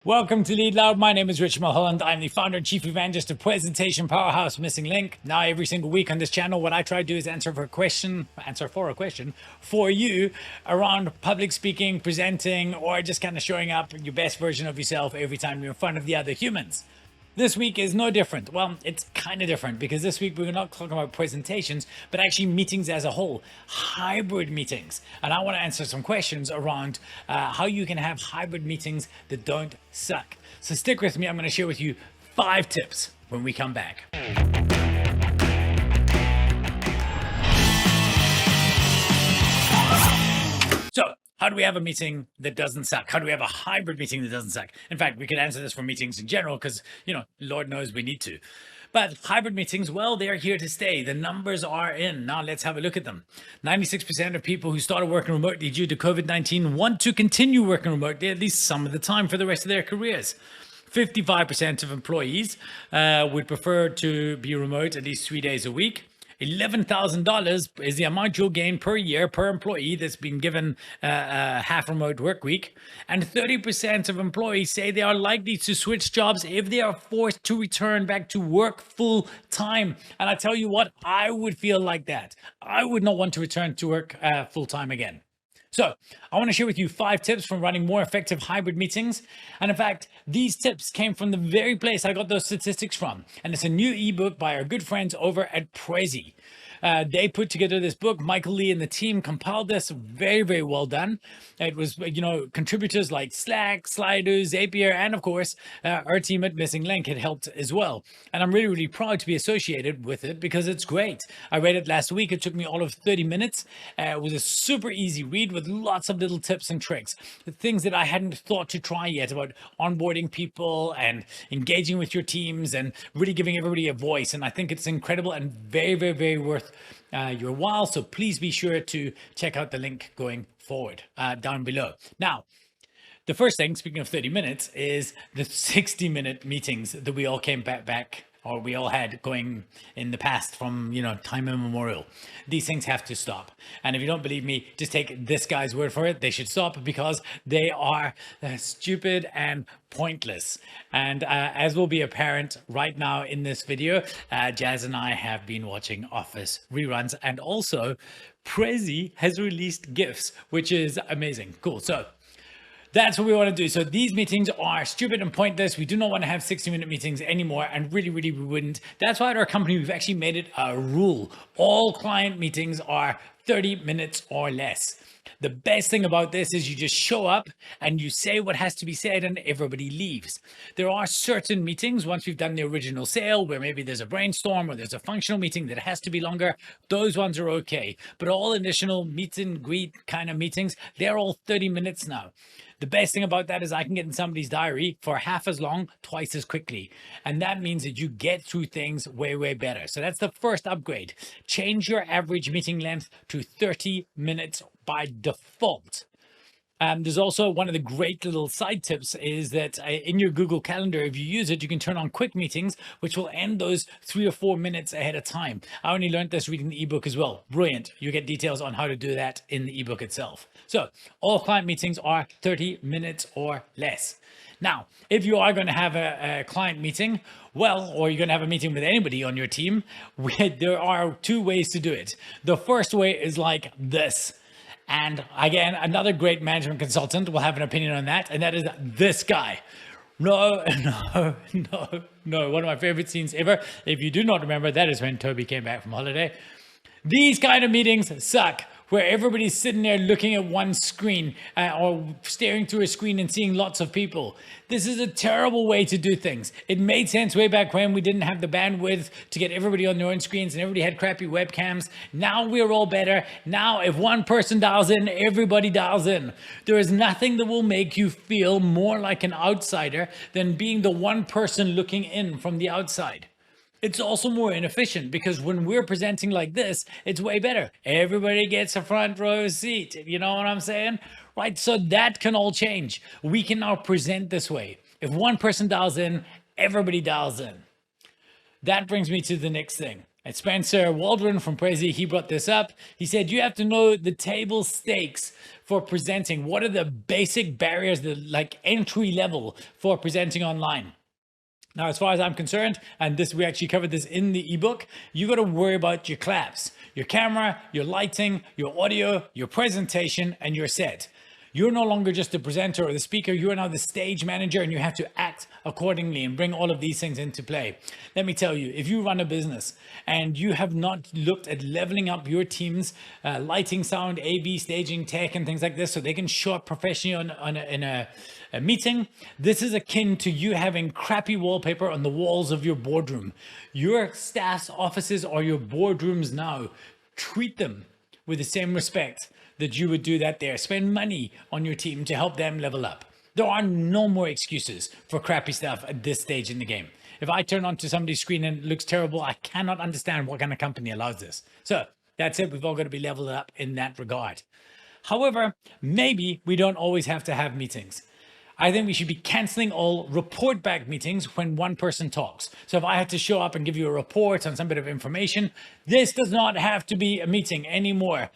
Welcome to Lead Loud. My name is Richard Mulholland. I'm the founder and chief evangelist of Presentation Powerhouse Missing Link. Now, every single week on this channel, what I try to do is answer for a question for you around public speaking, presenting, or just kind of showing up your best version of yourself every time you're in front of the other humans. This week is no different. Well, it's kind of different because this week we're not talking about presentations, but actually meetings as a whole, hybrid meetings. And I want to answer some questions around how you can have hybrid meetings that don't suck. So stick with me. I'm going to share with you 5 tips when we come back. So, how do we have a meeting that doesn't suck? How do we have a hybrid meeting that doesn't suck? In fact, we could answer this for meetings in general because, Lord knows we need to. But hybrid meetings, well, they're here to stay. The numbers are in. Now let's have a look at them. 96% of people who started working remotely due to COVID-19 want to continue working remotely at least some of the time for the rest of their careers. 55% of employees would prefer to be remote at least 3 days a week. $11,000 is the amount you'll gain per year per employee that's been given a half remote work week. And 30% of employees say they are likely to switch jobs if they are forced to return back to work full time. And I tell you what, I would feel like that. I would not want to return to work full time again. So I want to share with you 5 tips from running more effective hybrid meetings. And in fact, these tips came from the very place I got those statistics from. And it's a new ebook by our good friends over at Prezi. They put together this book. Michael Lee and the team compiled this. Very, very well done. It was, contributors like Slack, Sliders, Zapier, and of course, our team at Missing Link had helped as well. And I'm really, really proud to be associated with it because it's great. I read it last week. It took me all of 30 minutes. It was a super easy read with lots of little tips and tricks. The things that I hadn't thought to try yet about onboarding people and engaging with your teams and really giving everybody a voice. And I think it's incredible and very, very, very worth your while. So please be sure to check out the link going forward down below. Now, the first thing, speaking of 30 minutes, is the 60-minute meetings that we all came back or we all had going in the past from, time immemorial. These things have to stop. And if you don't believe me, just take this guy's word for it. They should stop because they are stupid and pointless. And as will be apparent right now in this video, Jazz and I have been watching Office reruns, and also Prezi has released GIFs, which is amazing. Cool. So that's what we want to do. So these meetings are stupid and pointless. We do not want to have 60-minute meetings anymore, and really, really, we wouldn't. That's why at our company, we've actually made it a rule. All client meetings are 30 minutes or less. The best thing about this is you just show up and you say what has to be said and everybody leaves. There are certain meetings, once we've done the original sale, where maybe there's a brainstorm or there's a functional meeting that has to be longer. Those ones are okay. But all additional meet and greet kind of meetings, they're all 30 minutes now. The best thing about that is I can get in somebody's diary for half as long, twice as quickly. And that means that you get through things way, way better. So that's the first upgrade. Change your average meeting length to 30 minutes by default. There's also one of the great little side tips is that in your Google Calendar, if you use it, you can turn on quick meetings, which will end those 3 or 4 minutes ahead of time. I only learned this reading the ebook as well. Brilliant. You get details on how to do that in the ebook itself. So all client meetings are 30 minutes or less. Now, if you are going to have a client meeting, or you're going to have a meeting with anybody on your team, there are 2 ways to do it. The first way is like this. And again, another great management consultant will have an opinion on that, and that is this guy. No. One of my favorite scenes ever. If you do not remember, that is when Toby came back from holiday. These kind of meetings suck, where everybody's sitting there looking at one screen or staring through a screen and seeing lots of people. This is a terrible way to do things. It made sense way back when we didn't have the bandwidth to get everybody on their own screens and everybody had crappy webcams. Now we're all better. Now if one person dials in, everybody dials in. There is nothing that will make you feel more like an outsider than being the one person looking in from the outside. It's also more inefficient because when we're presenting like this, it's way better. Everybody gets a front row seat. You know what I'm saying? Right? So that can all change. We can now present this way. If one person dials in, everybody dials in. That brings me to the next thing. And Spencer Waldron from Prezi, he brought this up. He said, you have to know the table stakes for presenting. What are the basic barriers, the like entry level for presenting online? Now, as far as I'm concerned, and this we actually covered this in the ebook, you got to worry about your claps, your camera, your lighting, your audio, your presentation, and your set. You're no longer just the presenter or the speaker, you are now the stage manager, and you have to act accordingly and bring all of these things into play. Let me tell you, if you run a business and you have not looked at leveling up your team's lighting, sound, AV, staging, tech, and things like this so they can show up professionally in a meeting, this is akin to you having crappy wallpaper on the walls of your boardroom. Your staff's offices are your boardrooms now. Treat them with the same respect that you would do that there. Spend money on your team to help them level up. There are no more excuses for crappy stuff at this stage in the game. If I turn onto somebody's screen and it looks terrible, I cannot understand what kind of company allows this. So that's it. We've all got to be leveled up in that regard. However, maybe we don't always have to have meetings. I think we should be canceling all report back meetings when one person talks. So if I had to show up and give you a report on some bit of information, this does not have to be a meeting anymore.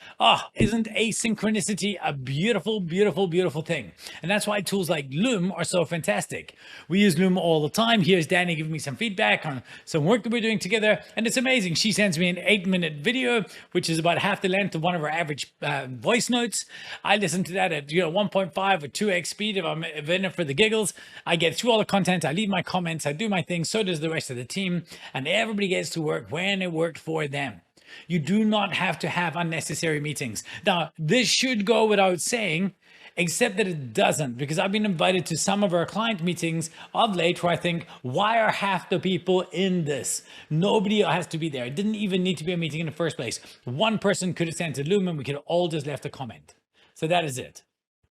Isn't asynchronicity a beautiful, beautiful, beautiful thing? And that's why tools like Loom are so fantastic. We use Loom all the time. Here's Danny giving me some feedback on some work that we're doing together. And it's amazing. She sends me an 8-minute video, which is about half the length of one of her average voice notes. I listen to that at 1.5 or 2x speed if I'm in it for the giggles. I get through all the content. I leave my comments. I do my thing. So does the rest of the team. And everybody gets to work when it worked for them. You do not have to have unnecessary meetings. Now, this should go without saying, except that it doesn't, because I've been invited to some of our client meetings of late where I think, why are half the people in this? Nobody has to be there. It didn't even need to be a meeting in the first place. One person could have sent a Loom and we could have all just left a comment. So that is it.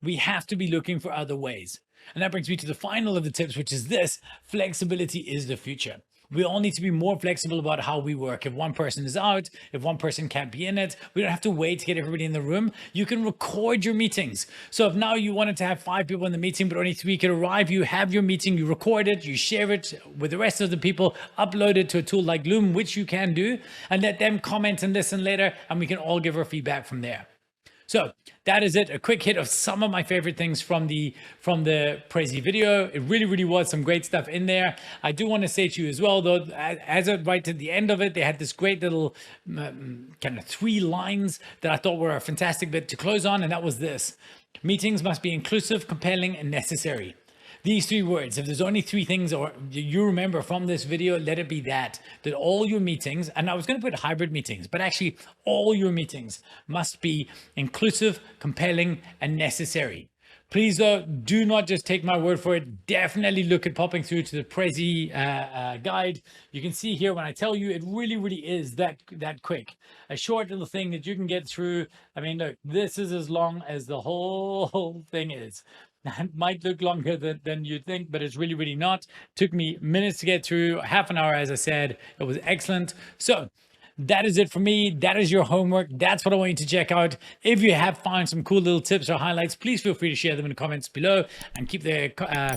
We have to be looking for other ways. And that brings me to the final of the tips, which is this: flexibility is the future. We all need to be more flexible about how we work. If one person is out, if one person can't be in it, we don't have to wait to get everybody in the room. You can record your meetings. So if now you wanted to have 5 people in the meeting, but only 3 could arrive, you have your meeting, you record it, you share it with the rest of the people, upload it to a tool like Loom, which you can do, and let them comment and listen later, and we can all give our feedback from there. So that is it. A quick hit of some of my favorite things from the Prezi video. It really, really was some great stuff in there. I do want to say to you as well, though, as of right at the end of it, they had this great little kind of 3 lines that I thought were a fantastic bit to close on. And that was this: meetings must be inclusive, compelling, and necessary. These 3 words, if there's only 3 things or you remember from this video, let it be that all your meetings, and I was going to put hybrid meetings, but actually all your meetings must be inclusive, compelling, and necessary. Please, though, do not just take my word for it. Definitely look at popping through to the Prezi guide. You can see here when I tell you, it really, really is that quick. A short little thing that you can get through. I mean, look, this is as long as the whole thing is. It might look longer than you'd think, but it's really, really not. Took me minutes to get through, half an hour, as I said. It was excellent. So that is it for me. That is your homework. That's what I want you to check out. If you have found some cool little tips or highlights, please feel free to share them in the comments below and keep the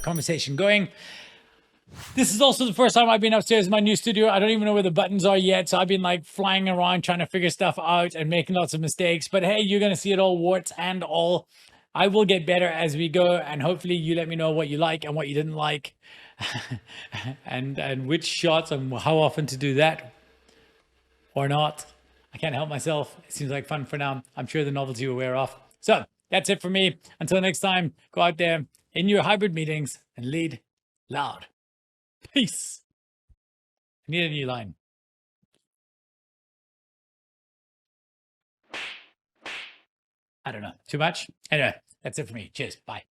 conversation going. This is also the first time I've been upstairs in my new studio. I don't even know where the buttons are yet. So I've been like flying around trying to figure stuff out and making lots of mistakes. But hey, you're going to see it all, warts and all. I will get better as we go, and hopefully you let me know what you like and what you didn't like and which shots and how often to do that or not. I can't help myself. It seems like fun for now. I'm sure the novelty will wear off. So that's it for me. Until next time, go out there in your hybrid meetings and lead loud. Peace. I need a new line. I don't know. Too much? Anyway, that's it for me. Cheers. Bye.